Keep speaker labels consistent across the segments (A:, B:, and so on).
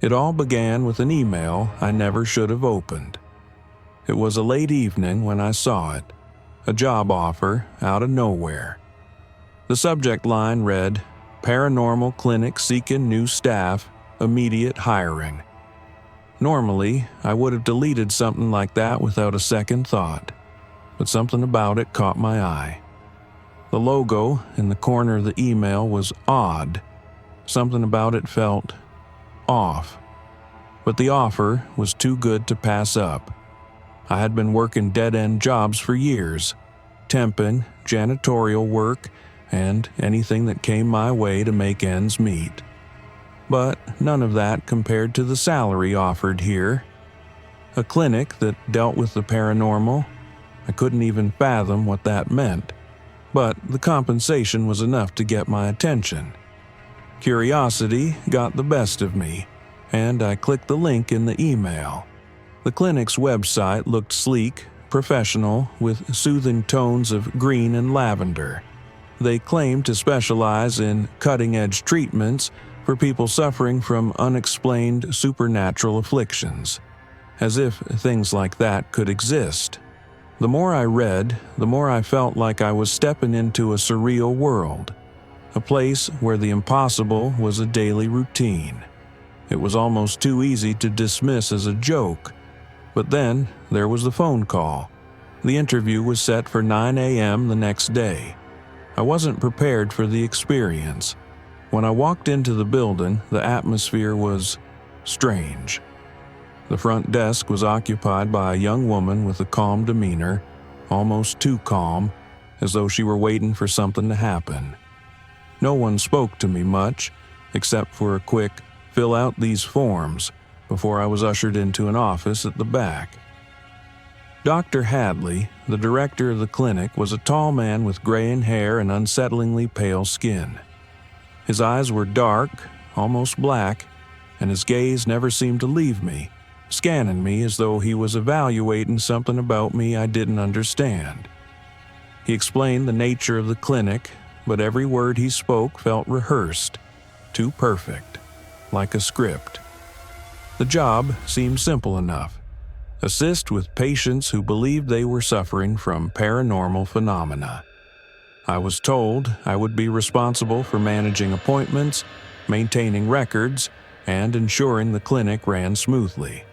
A: It all began with an email I never should have opened. It was a late evening when I saw it, a job offer out of nowhere. The subject line read, "Paranormal Clinic seeking new staff, immediate hiring." Normally, I would have deleted something like that without a second thought, but something about it caught my eye. The logo in the corner of the email was odd. Something about it felt off. But the offer was too good to pass up. I had been working dead-end jobs for years, temping, janitorial work, and anything that came my way to make ends meet. But none of that compared to the salary offered here. A clinic that dealt with the paranormal, I couldn't even fathom what that meant, but the compensation was enough to get my attention. Curiosity got the best of me, and I clicked the link in the email. The clinic's website looked sleek, professional, with soothing tones of green and lavender. They claimed to specialize in cutting-edge treatments for people suffering from unexplained supernatural afflictions, as if things like that could exist. The more I read, the more I felt like I was stepping into a surreal world, a place where the impossible was a daily routine. It was almost too easy to dismiss as a joke. But then there was the phone call. The interview was set for 9 a.m. the next day. I wasn't prepared for the experience. When I walked into the building, the atmosphere was strange. The front desk was occupied by a young woman with a calm demeanor, almost too calm, as though she were waiting for something to happen. No one spoke to me much, except for a quick, "Fill out these forms," before I was ushered into an office at the back. Dr. Hadley, the director of the clinic, was a tall man with graying hair and unsettlingly pale skin. His eyes were dark, almost black, and his gaze never seemed to leave me, scanning me as though he was evaluating something about me I didn't understand. He explained the nature of the clinic, but every word he spoke felt rehearsed, too perfect, like a script. The job seemed simple enough. Assist with patients who believed they were suffering from paranormal phenomena. I was told I would be responsible for managing appointments, maintaining records, and ensuring the clinic ran smoothly.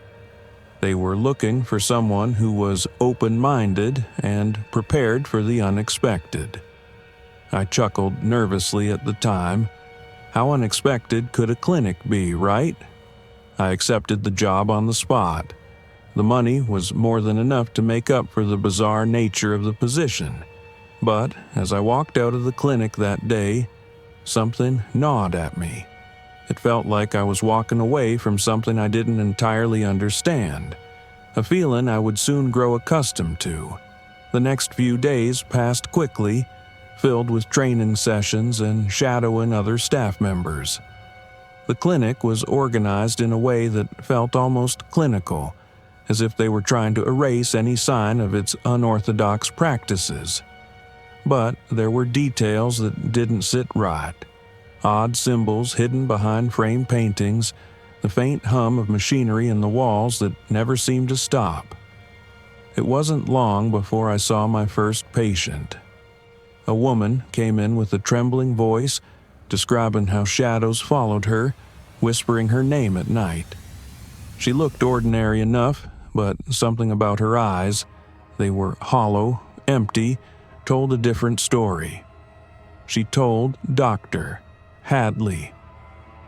A: They were looking for someone who was open-minded and prepared for the unexpected. I chuckled nervously at the time. How unexpected could a clinic be, right? I accepted the job on the spot. The money was more than enough to make up for the bizarre nature of the position. But as I walked out of the clinic that day, something gnawed at me. It felt like I was walking away from something I didn't entirely understand, a feeling I would soon grow accustomed to. The next few days passed quickly, filled with training sessions and shadowing other staff members. The clinic was organized in a way that felt almost clinical, as if they were trying to erase any sign of its unorthodox practices. But there were details that didn't sit right. Odd symbols hidden behind framed paintings, the faint hum of machinery in the walls that never seemed to stop. It wasn't long before I saw my first patient. A woman came in with a trembling voice, describing how shadows followed her, whispering her name at night. She looked ordinary enough, but something about her eyes, they were hollow, empty, told a different story. She told Dr. Hadley.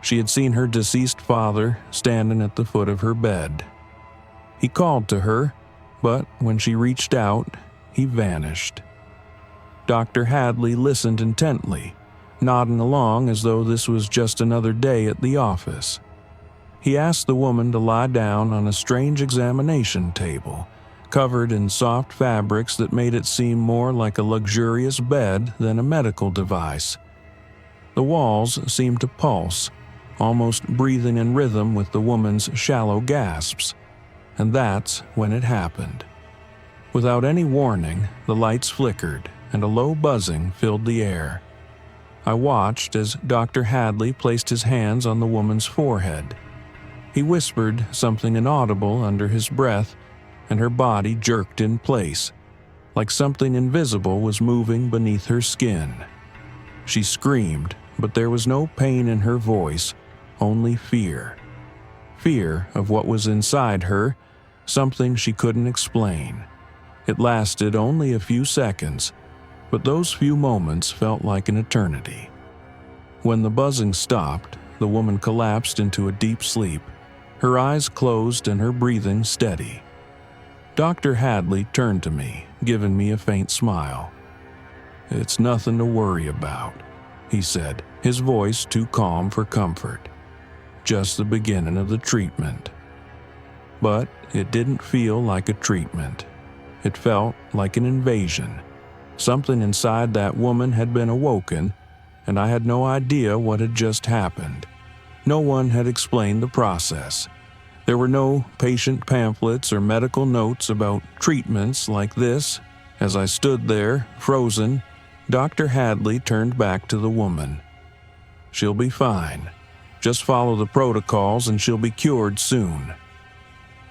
A: She had seen her deceased father standing at the foot of her bed. He called to her, but when she reached out, he vanished. Dr. Hadley listened intently, nodding along as though this was just another day at the office. He asked the woman to lie down on a strange examination table, covered in soft fabrics that made it seem more like a luxurious bed than a medical device. The walls seemed to pulse, almost breathing in rhythm with the woman's shallow gasps. And that's when it happened. Without any warning, the lights flickered and a low buzzing filled the air. I watched as Dr. Hadley placed his hands on the woman's forehead. He whispered something inaudible under his breath, and her body jerked in place, like something invisible was moving beneath her skin. She screamed, but there was no pain in her voice, only fear. Fear of what was inside her, something she couldn't explain. It lasted only a few seconds, but those few moments felt like an eternity. When the buzzing stopped, the woman collapsed into a deep sleep, her eyes closed and her breathing steady. Dr. Hadley turned to me, giving me a faint smile. "It's nothing to worry about," he said, his voice too calm for comfort. "Just the beginning of the treatment." But it didn't feel like a treatment. It felt like an invasion. Something inside that woman had been awoken, and I had no idea what had just happened. No one had explained the process. There were no patient pamphlets or medical notes about treatments like this. As I stood there, frozen, Dr. Hadley turned back to the woman. "She'll be fine. Just follow the protocols and she'll be cured soon."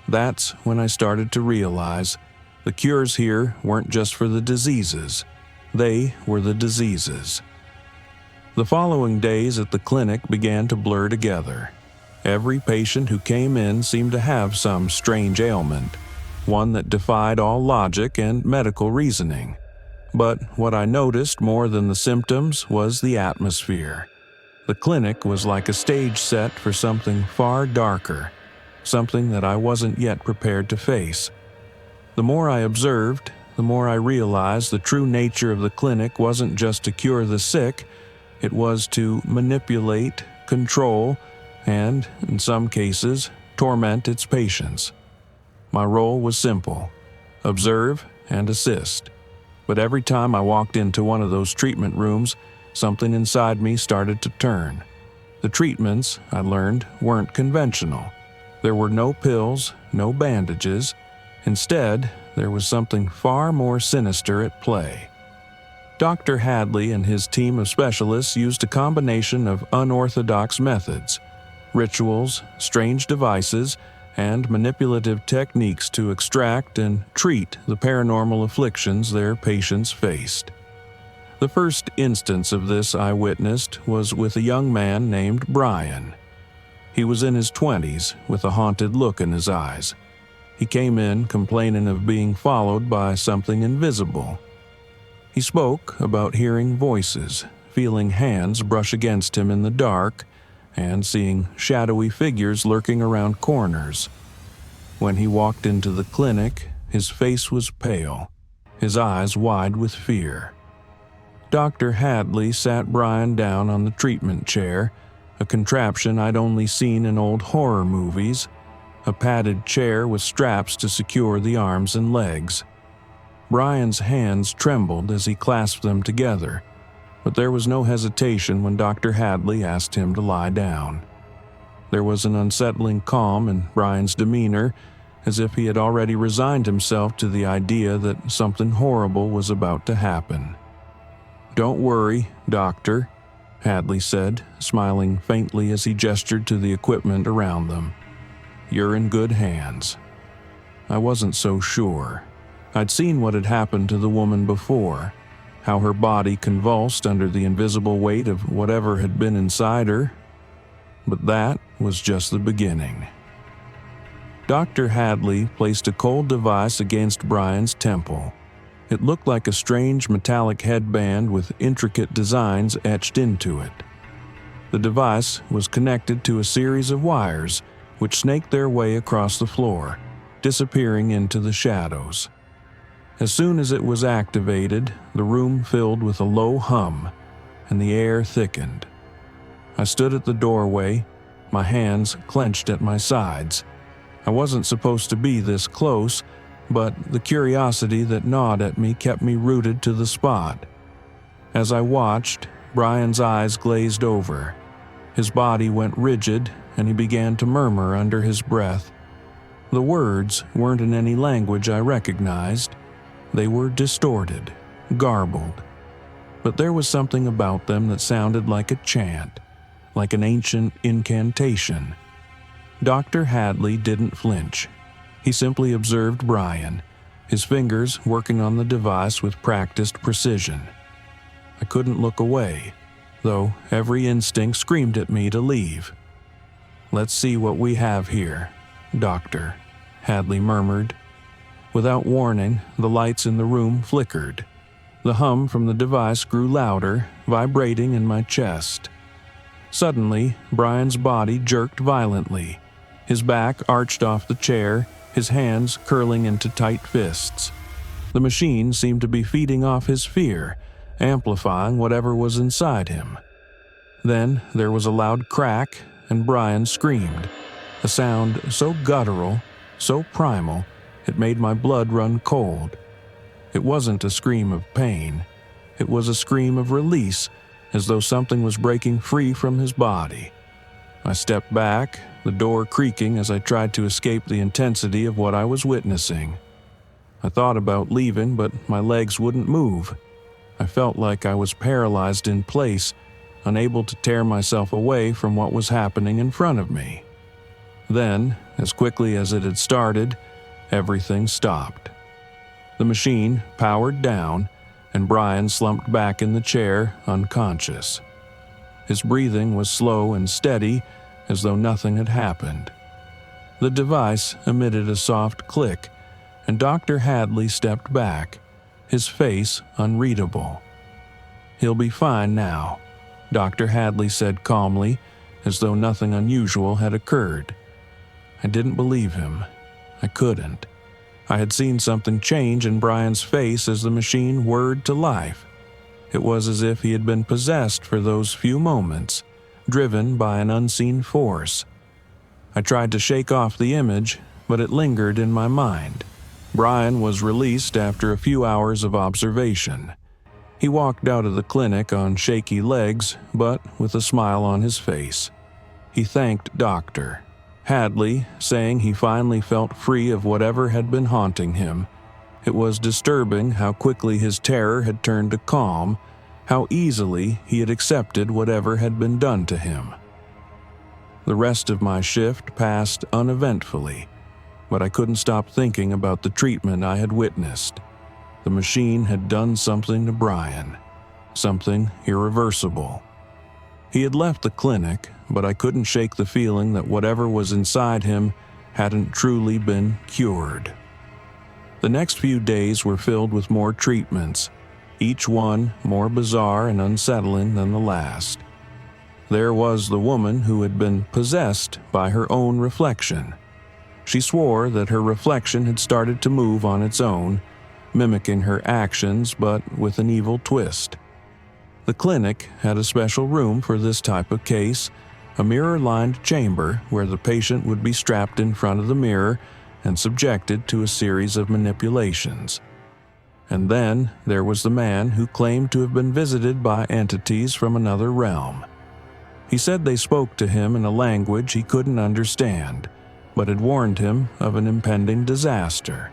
A: That's when I started to realize the cures here weren't just for the diseases. They were the diseases. The following days at the clinic began to blur together. Every patient who came in seemed to have some strange ailment, one that defied all logic and medical reasoning. But what I noticed more than the symptoms was the atmosphere. The clinic was like a stage set for something far darker, something that I wasn't yet prepared to face. The more I observed, the more I realized the true nature of the clinic wasn't just to cure the sick, it was to manipulate, control, and, in some cases, torment its patients. My role was simple: observe and assist. But every time I walked into one of those treatment rooms, something inside me started to turn. The treatments, I learned, weren't conventional. There were no pills, no bandages. Instead, there was something far more sinister at play. Dr. Hadley and his team of specialists used a combination of unorthodox methods, rituals, strange devices, and manipulative techniques to extract and treat the paranormal afflictions their patients faced. The first instance of this I witnessed was with a young man named Brian. He was in his 20s with a haunted look in his eyes. He came in complaining of being followed by something invisible. He spoke about hearing voices, feeling hands brush against him in the dark, and seeing shadowy figures lurking around corners. When he walked into the clinic, his face was pale, his eyes wide with fear. Dr. Hadley sat Brian down on the treatment chair, a contraption I'd only seen in old horror movies, a padded chair with straps to secure the arms and legs. Brian's hands trembled as he clasped them together, but there was no hesitation when Dr. Hadley asked him to lie down. There was an unsettling calm in Brian's demeanor, as if he had already resigned himself to the idea that something horrible was about to happen. "Don't worry, Doctor," Hadley said, smiling faintly as he gestured to the equipment around them. "You're in good hands." I wasn't so sure. I'd seen what had happened to the woman before, how her body convulsed under the invisible weight of whatever had been inside her. But that was just the beginning. Dr. Hadley placed a cold device against Brian's temple. It looked like a strange metallic headband with intricate designs etched into it. The device was connected to a series of wires which snaked their way across the floor, disappearing into the shadows. As soon as it was activated, the room filled with a low hum, and the air thickened. I stood at the doorway, my hands clenched at my sides. I wasn't supposed to be this close, but the curiosity that gnawed at me kept me rooted to the spot. As I watched, Brian's eyes glazed over. His body went rigid, and he began to murmur under his breath. The words weren't in any language I recognized. They were distorted, garbled. But there was something about them that sounded like a chant, like an ancient incantation. Dr. Hadley didn't flinch. He simply observed Brian, his fingers working on the device with practiced precision. I couldn't look away, though every instinct screamed at me to leave. "Let's see what we have here, Doctor," Hadley murmured. Without warning, the lights in the room flickered. The hum from the device grew louder, vibrating in my chest. Suddenly, Brian's body jerked violently. His back arched off the chair, his hands curling into tight fists. The machine seemed to be feeding off his fear, amplifying whatever was inside him. Then there was a loud crack, and Brian screamed, a sound so guttural, so primal, it made my blood run cold. It wasn't a scream of pain. It was a scream of release, as though something was breaking free from his body. I stepped back, the door creaking as I tried to escape the intensity of what I was witnessing. I thought about leaving, but my legs wouldn't move. I felt like I was paralyzed in place, unable to tear myself away from what was happening in front of me. Then, as quickly as it had started, everything stopped. The machine powered down, and Brian slumped back in the chair, unconscious. His breathing was slow and steady, as though nothing had happened. The device emitted a soft click, and Dr. Hadley stepped back, his face unreadable. "He'll be fine now," Dr. Hadley said calmly, as though nothing unusual had occurred. I didn't believe him. I couldn't. I had seen something change in Brian's face as the machine whirred to life. It was as if he had been possessed for those few moments, driven by an unseen force. I tried to shake off the image, but it lingered in my mind. Brian was released after a few hours of observation. He walked out of the clinic on shaky legs, but with a smile on his face. He thanked Dr. Hadley, saying he finally felt free of whatever had been haunting him. It was disturbing how quickly his terror had turned to calm, how easily he had accepted whatever had been done to him. The rest of my shift passed uneventfully, but I couldn't stop thinking about the treatment I had witnessed. The machine had done something to Brian, something irreversible. He had left the clinic, but I couldn't shake the feeling that whatever was inside him hadn't truly been cured. The next few days were filled with more treatments, each one more bizarre and unsettling than the last. There was the woman who had been possessed by her own reflection. She swore that her reflection had started to move on its own, mimicking her actions but with an evil twist. The clinic had a special room for this type of case, a mirror-lined chamber where the patient would be strapped in front of the mirror and subjected to a series of manipulations. And then there was the man who claimed to have been visited by entities from another realm. He said they spoke to him in a language he couldn't understand, but had warned him of an impending disaster.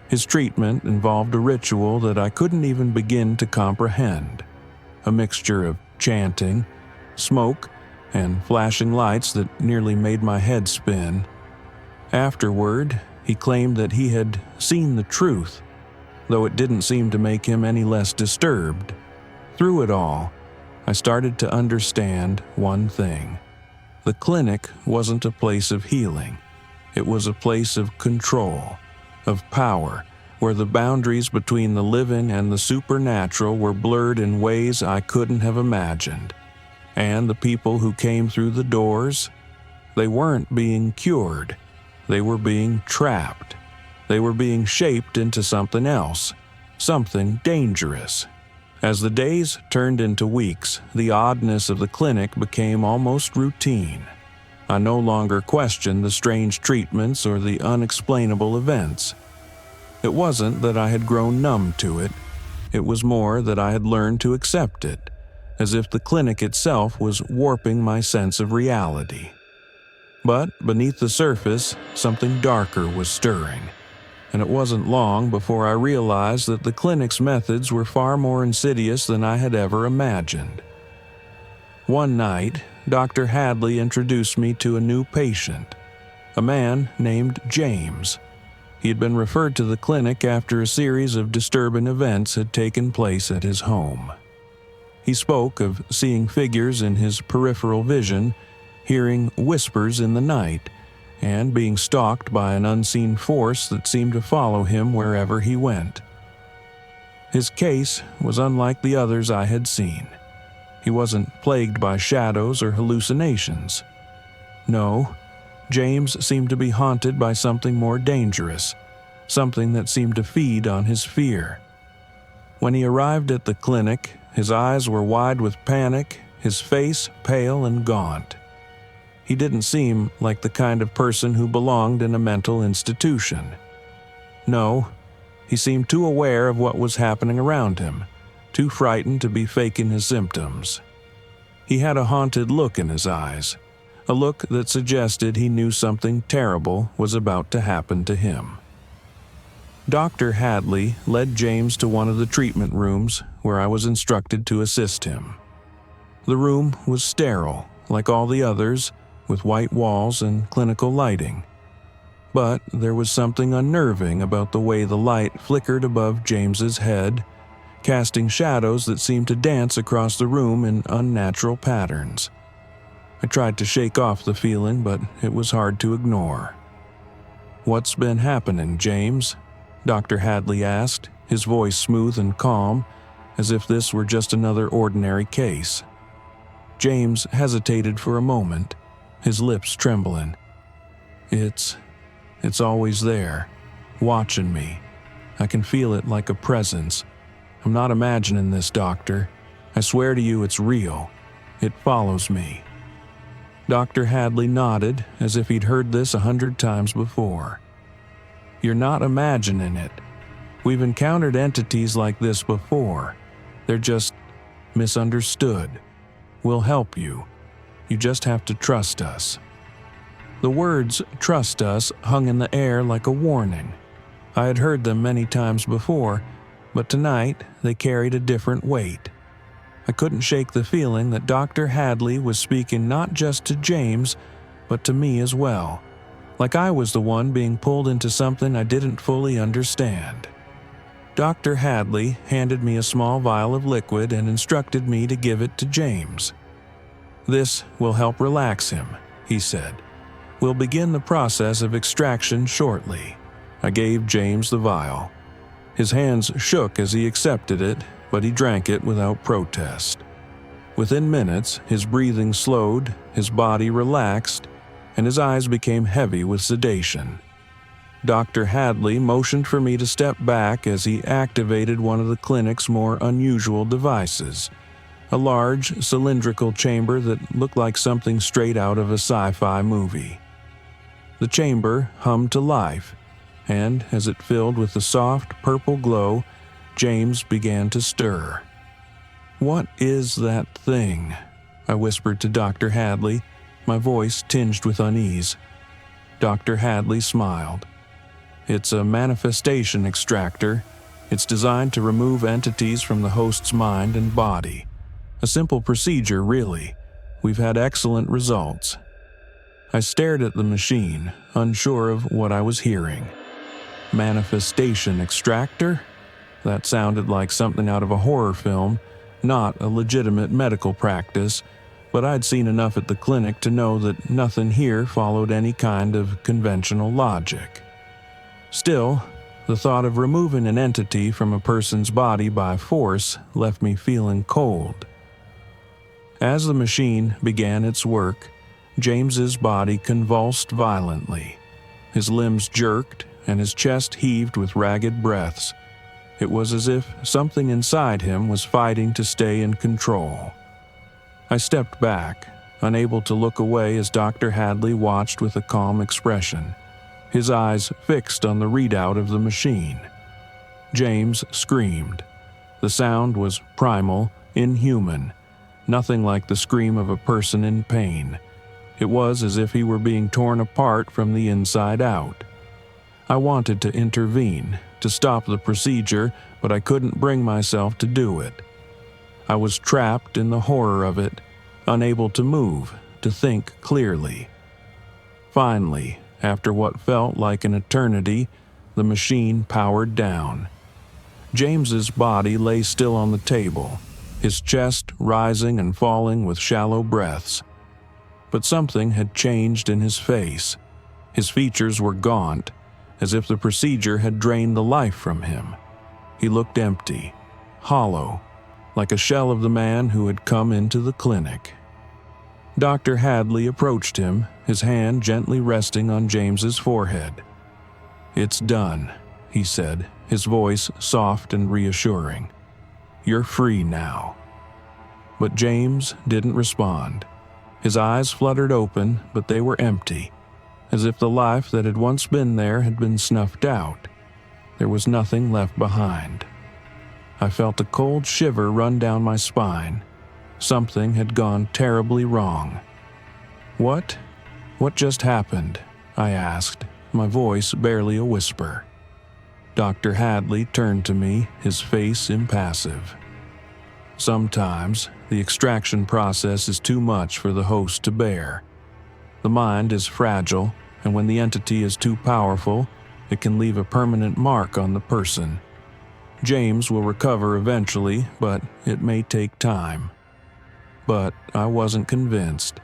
A: His treatment involved a ritual that I couldn't even begin to comprehend, a mixture of chanting, smoke, and flashing lights that nearly made my head spin. Afterward, he claimed that he had seen the truth, though it didn't seem to make him any less disturbed. Through it all, I started to understand one thing. The clinic wasn't a place of healing. It was a place of control, of power, where the boundaries between the living and the supernatural were blurred in ways I couldn't have imagined. And the people who came through the doors, they weren't being cured. They were being trapped. They were being shaped into something else, something dangerous. As the days turned into weeks, the oddness of the clinic became almost routine. I no longer questioned the strange treatments or the unexplainable events. It wasn't that I had grown numb to it. It was more that I had learned to accept it, as if the clinic itself was warping my sense of reality. But beneath the surface, something darker was stirring, and it wasn't long before I realized that the clinic's methods were far more insidious than I had ever imagined. One night, Dr. Hadley introduced me to a new patient, a man named James. He had been referred to the clinic after a series of disturbing events had taken place at his home. He spoke of seeing figures in his peripheral vision, hearing whispers in the night, and being stalked by an unseen force that seemed to follow him wherever he went. His case was unlike the others I had seen. He wasn't plagued by shadows or hallucinations. No, James seemed to be haunted by something more dangerous, something that seemed to feed on his fear. When he arrived at the clinic, his eyes were wide with panic, his face pale and gaunt. He didn't seem like the kind of person who belonged in a mental institution. No, he seemed too aware of what was happening around him, too frightened to be faking his symptoms. He had a haunted look in his eyes, a look that suggested he knew something terrible was about to happen to him. Dr. Hadley led James to one of the treatment rooms where I was instructed to assist him. The room was sterile, like all the others, with white walls and clinical lighting. But there was something unnerving about the way the light flickered above James's head, casting shadows that seemed to dance across the room in unnatural patterns. I tried to shake off the feeling, but it was hard to ignore. "What's been happening, James?" Dr. Hadley asked, his voice smooth and calm, as if this were just another ordinary case. James hesitated for a moment, his lips trembling. It's always there, watching me. I can feel it like a presence. I'm not imagining this, doctor. I swear to you it's real. It follows me." Dr. Hadley nodded as if he'd heard this 100 times before. "You're not imagining it. We've encountered entities like this before. They're just misunderstood. We'll help you. You just have to trust us." The words "trust us" hung in the air like a warning. I had heard them many times before, but tonight they carried a different weight. I couldn't shake the feeling that Dr. Hadley was speaking not just to James, but to me as well, like I was the one being pulled into something I didn't fully understand. Dr. Hadley handed me a small vial of liquid and instructed me to give it to James. "This will help relax him," he said. "We'll begin the process of extraction shortly." I gave James the vial. His hands shook as he accepted it, but he drank it without protest. Within minutes, his breathing slowed, his body relaxed, and his eyes became heavy with sedation. Dr. Hadley motioned for me to step back as he activated one of the clinic's more unusual devices, a large, cylindrical chamber that looked like something straight out of a sci-fi movie. The chamber hummed to life, and as it filled with a soft purple glow, James began to stir. "What is that thing?" I whispered to Dr. Hadley, my voice tinged with unease. Dr. Hadley smiled. "It's a manifestation extractor. It's designed to remove entities from the host's mind and body. A simple procedure, really. We've had excellent results." I stared at the machine, unsure of what I was hearing. Manifestation extractor? That sounded like something out of a horror film, not a legitimate medical practice, but I'd seen enough at the clinic to know that nothing here followed any kind of conventional logic. Still, the thought of removing an entity from a person's body by force left me feeling cold. As the machine began its work, James's body convulsed violently. His limbs jerked, and his chest heaved with ragged breaths. It was as if something inside him was fighting to stay in control. I stepped back, unable to look away as Dr. Hadley watched with a calm expression, his eyes fixed on the readout of the machine. James screamed. The sound was primal, inhuman, nothing like the scream of a person in pain. It was as if he were being torn apart from the inside out. I wanted to intervene, to stop the procedure, but I couldn't bring myself to do it. I was trapped in the horror of it, unable to move, to think clearly. Finally, after what felt like an eternity, the machine powered down. James's body lay still on the table, his chest rising and falling with shallow breaths. But something had changed in his face. His features were gaunt, as if the procedure had drained the life from him. He looked empty, hollow, like a shell of the man who had come into the clinic. Dr. Hadley approached him, his hand gently resting on James's forehead. "It's done," he said, his voice soft and reassuring. "You're free now." But James didn't respond. His eyes fluttered open, but they were empty, as if the life that had once been there had been snuffed out. There was nothing left behind. I felt a cold shiver run down my spine. Something had gone terribly wrong. What just happened?" I asked, my voice barely a whisper. Dr. Hadley turned to me, his face impassive. "Sometimes the extraction process is too much for the host to bear. The mind is fragile, and when the entity is too powerful, it can leave a permanent mark on the person. James will recover eventually, but it may take time." But I wasn't convinced.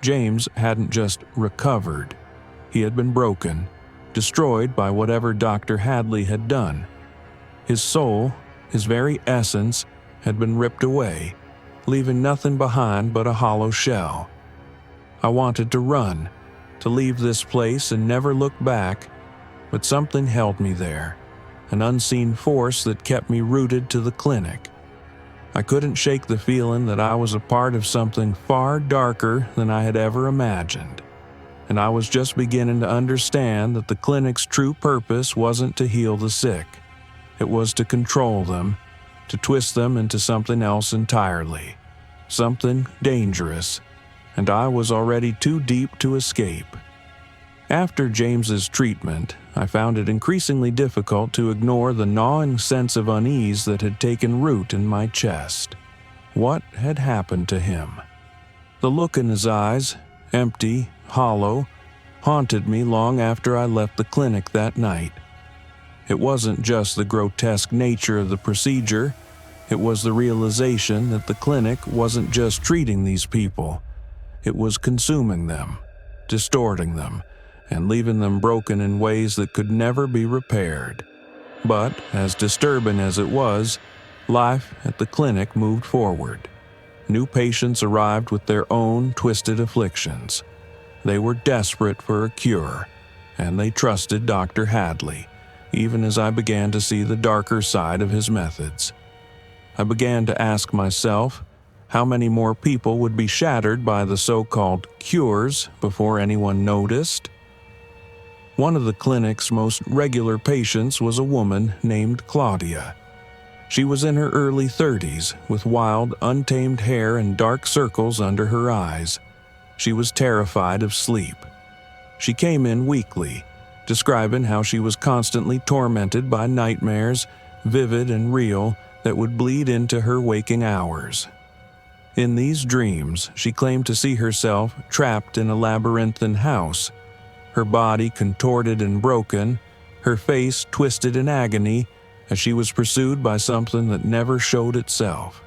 A: James hadn't just recovered. He had been broken, destroyed by whatever Dr. Hadley had done. His soul, his very essence, had been ripped away, leaving nothing behind but a hollow shell. I wanted to run, to leave this place and never look back, but something held me there, an unseen force that kept me rooted to the clinic. I couldn't shake the feeling that I was a part of something far darker than I had ever imagined. And I was just beginning to understand that the clinic's true purpose wasn't to heal the sick. It was to control them, to twist them into something else entirely, something dangerous, and I was already too deep to escape. After James's treatment, I found it increasingly difficult to ignore the gnawing sense of unease that had taken root in my chest. What had happened to him? The look in his eyes, empty, hollow, haunted me long after I left the clinic that night. It wasn't just the grotesque nature of the procedure, it was the realization that the clinic wasn't just treating these people, it was consuming them, distorting them, and leaving them broken in ways that could never be repaired. But, as disturbing as it was, life at the clinic moved forward. New patients arrived with their own twisted afflictions. They were desperate for a cure, and they trusted Dr. Hadley, even as I began to see the darker side of his methods. I began to ask myself, how many more people would be shattered by the so-called cures before anyone noticed? One of the clinic's most regular patients was a woman named Claudia. She was in her early 30s, with wild, untamed hair and dark circles under her eyes. She was terrified of sleep. She came in weekly, describing how she was constantly tormented by nightmares, vivid and real, that would bleed into her waking hours. In these dreams, she claimed to see herself trapped in a labyrinthine house, her body contorted and broken, her face twisted in agony as she was pursued by something that never showed itself.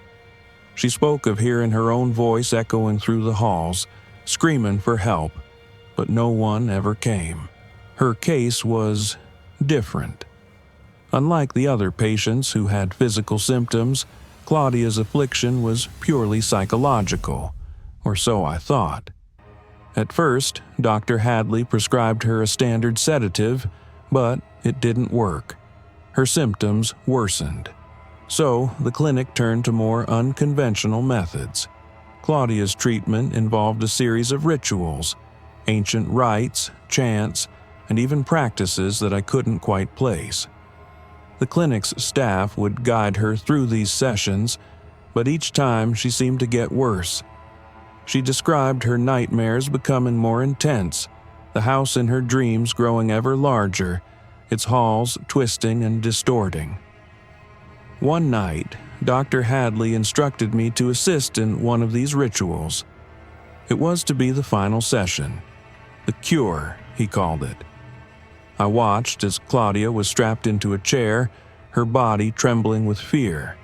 A: She spoke of hearing her own voice echoing through the halls, screaming for help, but no one ever came. Her case was different. Unlike the other patients who had physical symptoms, Claudia's affliction was purely psychological, or so I thought. At first, Dr. Hadley prescribed her a standard sedative, but it didn't work. Her symptoms worsened. So, the clinic turned to more unconventional methods. Claudia's treatment involved a series of rituals, ancient rites, chants, and even practices that I couldn't quite place. The clinic's staff would guide her through these sessions, but each time she seemed to get worse. She described her nightmares becoming more intense, the house in her dreams growing ever larger, its halls twisting and distorting. One night, Dr. Hadley instructed me to assist in one of these rituals, It was to be the final session. The cure, he called it. I watched as Claudia was strapped into a chair, her body trembling with fear.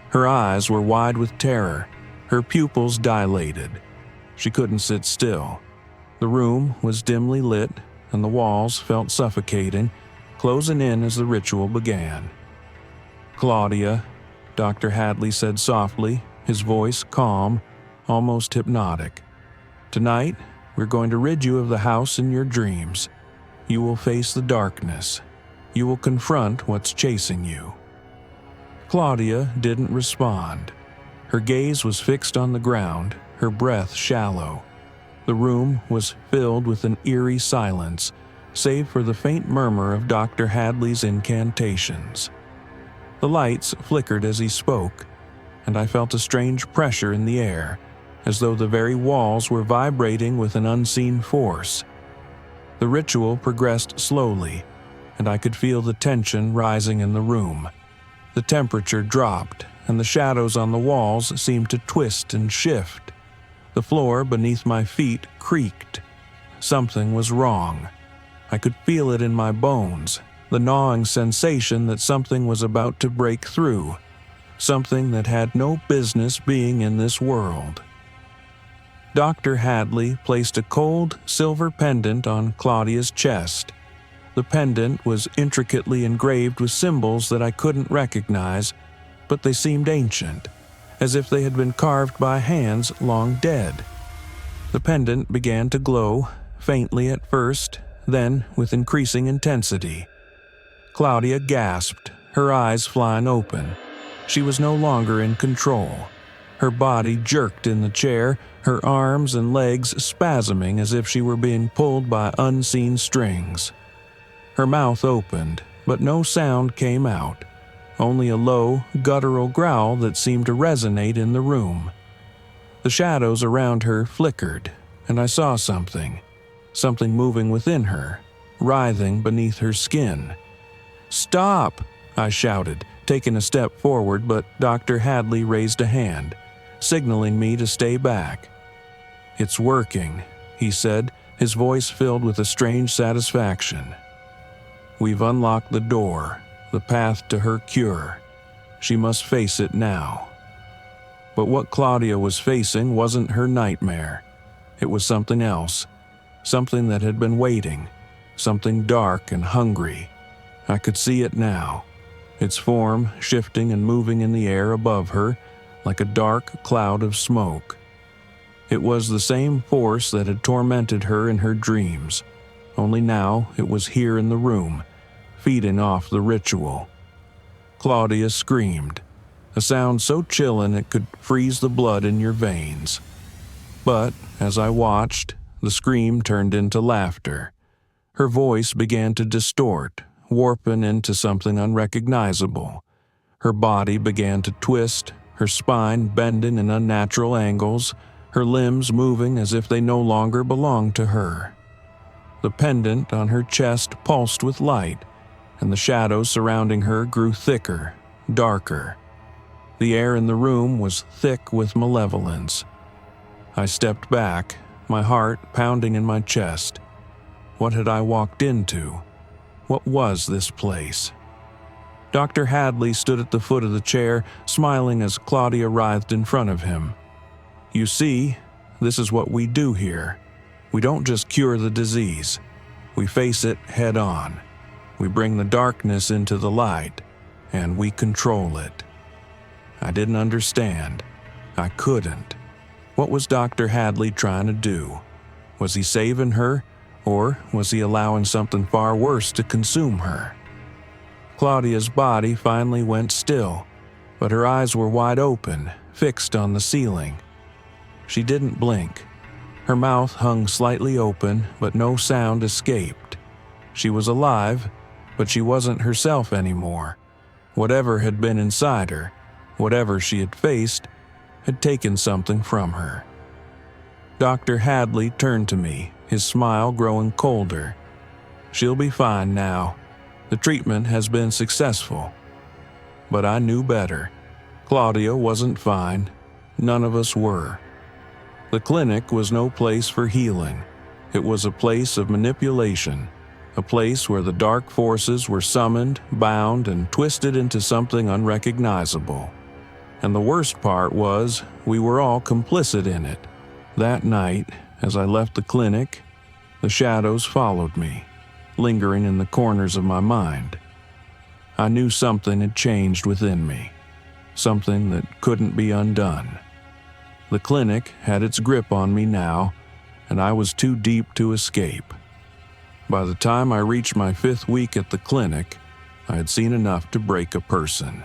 A: Her eyes were wide with terror, her pupils dilated. She couldn't sit still. The room was dimly lit, and the walls felt suffocating, closing in as the ritual began. "Claudia," Dr. Hadley said softly, his voice calm, almost hypnotic. "Tonight, we're going to rid you of the house in your dreams. You will face the darkness. You will confront what's chasing you." Claudia didn't respond. Her gaze was fixed on the ground, her breath shallow. The room was filled with an eerie silence, save for the faint murmur of Dr. Hadley's incantations. The lights flickered as he spoke, and I felt a strange pressure in the air, as though the very walls were vibrating with an unseen force. The ritual progressed slowly, and I could feel the tension rising in the room. The temperature dropped, and the shadows on the walls seemed to twist and shift. The floor beneath my feet creaked. Something was wrong. I could feel it in my bones, the gnawing sensation that something was about to break through, something that had no business being in this world. Dr. Hadley placed a cold, silver pendant on Claudia's chest. The pendant was intricately engraved with symbols that I couldn't recognize, but they seemed ancient, as if they had been carved by hands long dead. The pendant began to glow, faintly at first, then with increasing intensity. Claudia gasped, her eyes flying open. She was no longer in control. Her body jerked in the chair, her arms and legs spasming as if she were being pulled by unseen strings. Her mouth opened, but no sound came out, only a low, guttural growl that seemed to resonate in the room. The shadows around her flickered, and I saw something moving within her, writhing beneath her skin. "Stop!" I shouted, taking a step forward, but Dr. Hadley raised a hand, signaling me to stay back. "It's working," he said, his voice filled with a strange satisfaction. "We've unlocked the door, the path to her cure. She must face it now." But what Claudia was facing wasn't her nightmare. It was something else, something that had been waiting, something dark and hungry. I could see it now, its form shifting and moving in the air above her like a dark cloud of smoke. It was the same force that had tormented her in her dreams, only now it was here in the room, feeding off the ritual. Claudia screamed, a sound so chilling it could freeze the blood in your veins. But as I watched, the scream turned into laughter. Her voice began to distort, warping into something unrecognizable. Her body began to twist, her spine bending in unnatural angles, her limbs moving as if they no longer belonged to her. The pendant on her chest pulsed with light, and the shadows surrounding her grew thicker, darker. The air in the room was thick with malevolence. I stepped back, my heart pounding in my chest. What had I walked into? What was this place? Dr. Hadley stood at the foot of the chair, smiling as Claudia writhed in front of him. "You see, this is what we do here. We don't just cure the disease. We face it head on. We bring the darkness into the light, and we control it." I didn't understand. I couldn't. What was Dr. Hadley trying to do? Was he saving her, or was he allowing something far worse to consume her? Claudia's body finally went still, but her eyes were wide open, fixed on the ceiling. She didn't blink. Her mouth hung slightly open, but no sound escaped. She was alive, but she wasn't herself anymore. Whatever had been inside her, whatever she had faced, had taken something from her. Dr. Hadley turned to me, his smile growing colder. "She'll be fine now. The treatment has been successful." But I knew better. Claudia wasn't fine. None of us were. The clinic was no place for healing. It was a place of manipulation, a place where the dark forces were summoned, bound, and twisted into something unrecognizable. And the worst part was, we were all complicit in it. That night, as I left the clinic, the shadows followed me, lingering in the corners of my mind. I knew something had changed within me, something that couldn't be undone. The clinic had its grip on me now, and I was too deep to escape. By the time I reached my 5th week at the clinic, I had seen enough to break a person.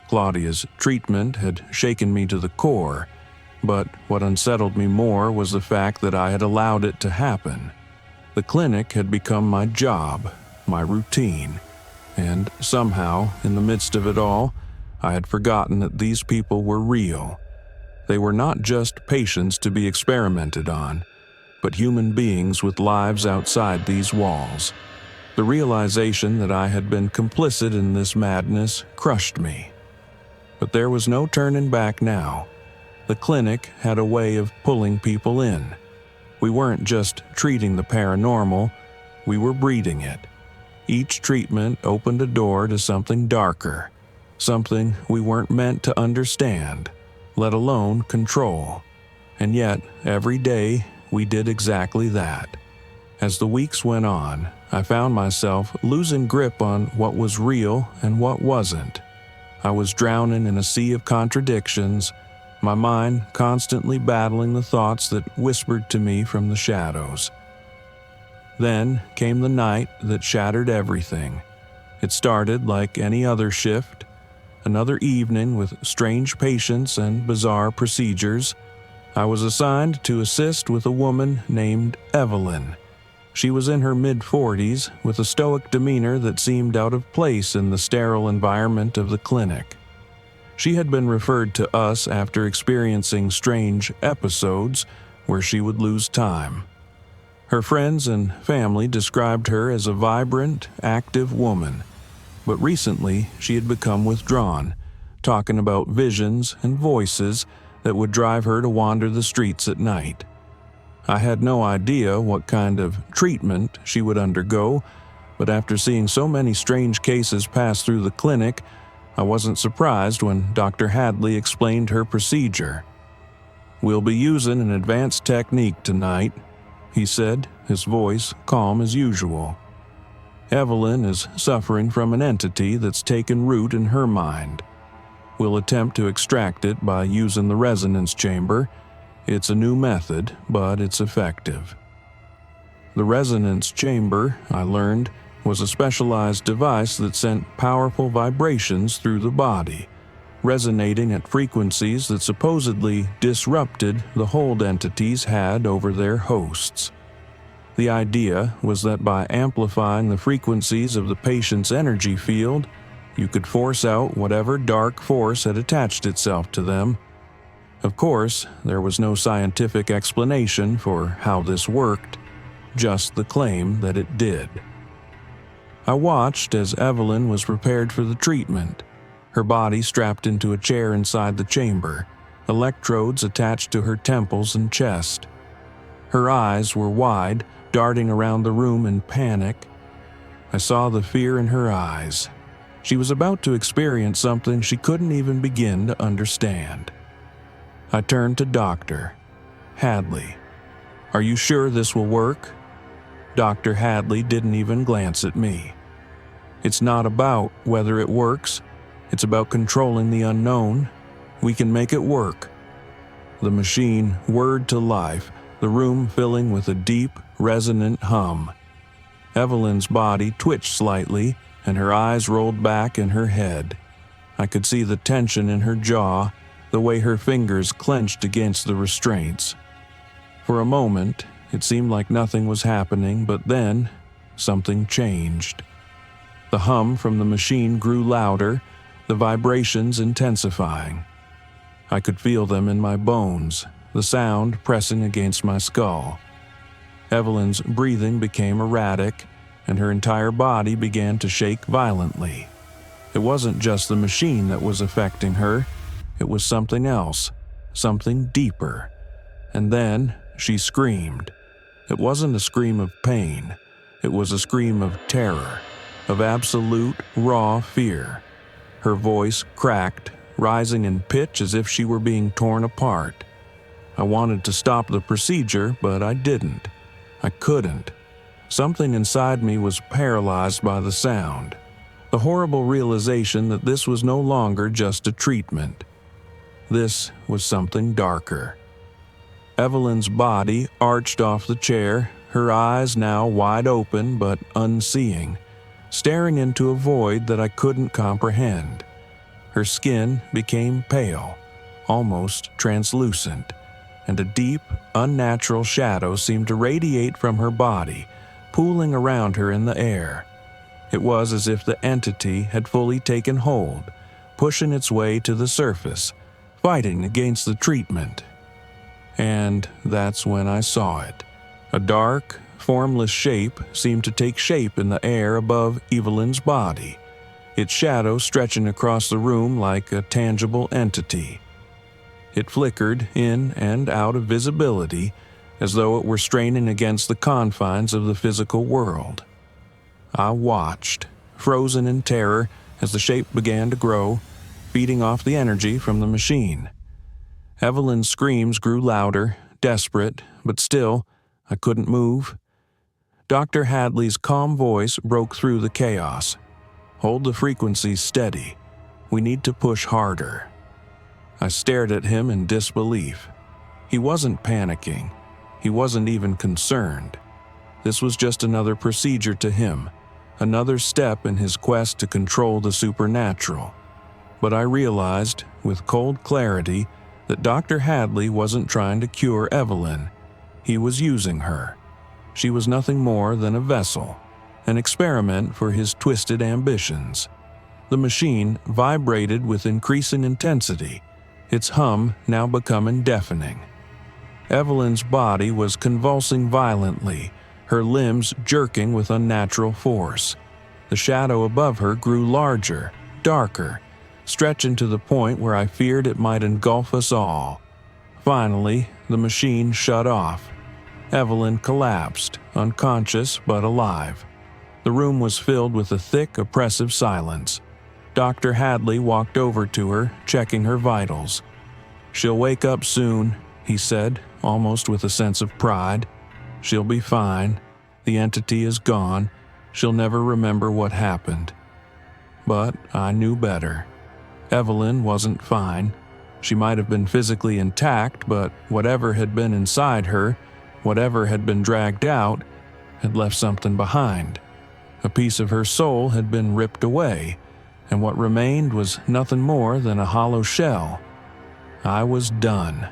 A: Claudia's treatment had shaken me to the core, but what unsettled me more was the fact that I had allowed it to happen. The clinic had become my job, my routine, and somehow, in the midst of it all, I had forgotten that these people were real. They were not just patients to be experimented on, but human beings with lives outside these walls. The realization that I had been complicit in this madness crushed me. But there was no turning back now. The clinic had a way of pulling people in. We weren't just treating the paranormal, we were breeding it. Each treatment opened a door to something darker, something we weren't meant to understand, let alone control. And yet, every day, we did exactly that. As the weeks went on, I found myself losing grip on what was real and what wasn't. I was drowning in a sea of contradictions, my mind constantly battling the thoughts that whispered to me from the shadows. Then came the night that shattered everything. It started like any other shift, another evening with strange patients and bizarre procedures. I was assigned to assist with a woman named Evelyn. She was in her mid-40s with a stoic demeanor that seemed out of place in the sterile environment of the clinic. She had been referred to us after experiencing strange episodes where she would lose time. Her friends and family described her as a vibrant, active woman, but recently she had become withdrawn, talking about visions and voices that would drive her to wander the streets at night. I had no idea what kind of treatment she would undergo, but after seeing so many strange cases pass through the clinic, I wasn't surprised when Dr. Hadley explained her procedure. "We'll be using an advanced technique tonight," he said, his voice calm as usual. "Evelyn is suffering from an entity that's taken root in her mind. We'll attempt to extract it by using the resonance chamber. It's a new method, but it's effective." The resonance chamber, I learned, was a specialized device that sent powerful vibrations through the body, resonating at frequencies that supposedly disrupted the hold entities had over their hosts. The idea was that by amplifying the frequencies of the patient's energy field, you could force out whatever dark force had attached itself to them. Of course, there was no scientific explanation for how this worked, just the claim that it did. I watched as Evelyn was prepared for the treatment, her body strapped into a chair inside the chamber, electrodes attached to her temples and chest. Her eyes were wide, darting around the room in panic. I saw the fear in her eyes. She was about to experience something she couldn't even begin to understand. I turned to Dr. Hadley. "Are you sure this will work?" Dr. Hadley didn't even glance at me. "It's not about whether it works. It's about controlling the unknown. We can make it work." The machine whirred to life, the room filling with a deep, resonant hum. Evelyn's body twitched slightly, and her eyes rolled back in her head. I could see the tension in her jaw, the way her fingers clenched against the restraints. For a moment, it seemed like nothing was happening, but then, something changed. The hum from the machine grew louder, the vibrations intensifying. I could feel them in my bones, the sound pressing against my skull. Evelyn's breathing became erratic, and her entire body began to shake violently. It wasn't just the machine that was affecting her, it was something else, something deeper. And then she screamed. It wasn't a scream of pain. It was a scream of terror, of absolute, raw fear. Her voice cracked, rising in pitch as if she were being torn apart. I wanted to stop the procedure, but I didn't. I couldn't. Something inside me was paralyzed by the sound. The horrible realization that this was no longer just a treatment. This was something darker. Evelyn's body arched off the chair, her eyes now wide open but unseeing, staring into a void that I couldn't comprehend. Her skin became pale, almost translucent, and a deep, unnatural shadow seemed to radiate from her body, pooling around her in the air. It was as if the entity had fully taken hold, pushing its way to the surface, fighting against the treatment. And that's when I saw it. A dark, formless shape seemed to take shape in the air above Evelyn's body, its shadow stretching across the room like a tangible entity. It flickered in and out of visibility as though it were straining against the confines of the physical world. I watched, frozen in terror, as the shape began to grow, feeding off the energy from the machine. Evelyn's screams grew louder, desperate, but still, I couldn't move. Dr. Hadley's calm voice broke through the chaos. "Hold the frequencies steady. We need to push harder." I stared at him in disbelief. He wasn't panicking. He wasn't even concerned. This was just another procedure to him, another step in his quest to control the supernatural. But I realized, with cold clarity, that Dr. Hadley wasn't trying to cure Evelyn. He was using her. She was nothing more than a vessel, an experiment for his twisted ambitions. The machine vibrated with increasing intensity, its hum now becoming deafening. Evelyn's body was convulsing violently, her limbs jerking with unnatural force. The shadow above her grew larger, darker, stretching to the point where I feared it might engulf us all. Finally, the machine shut off. Evelyn collapsed, unconscious but alive. The room was filled with a thick, oppressive silence. Dr. Hadley walked over to her, checking her vitals. "She'll wake up soon," he said, almost with a sense of pride. "She'll be fine. The entity is gone. She'll never remember what happened." But I knew better. Evelyn wasn't fine. She might have been physically intact, but whatever had been inside her, whatever had been dragged out, had left something behind. A piece of her soul had been ripped away, and what remained was nothing more than a hollow shell. I was done.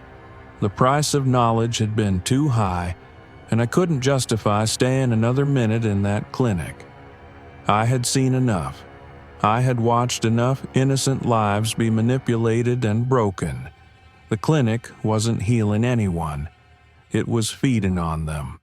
A: The price of knowledge had been too high, and I couldn't justify staying another minute in that clinic. I had seen enough. I had watched enough innocent lives be manipulated and broken. The clinic wasn't healing anyone. It was feeding on them.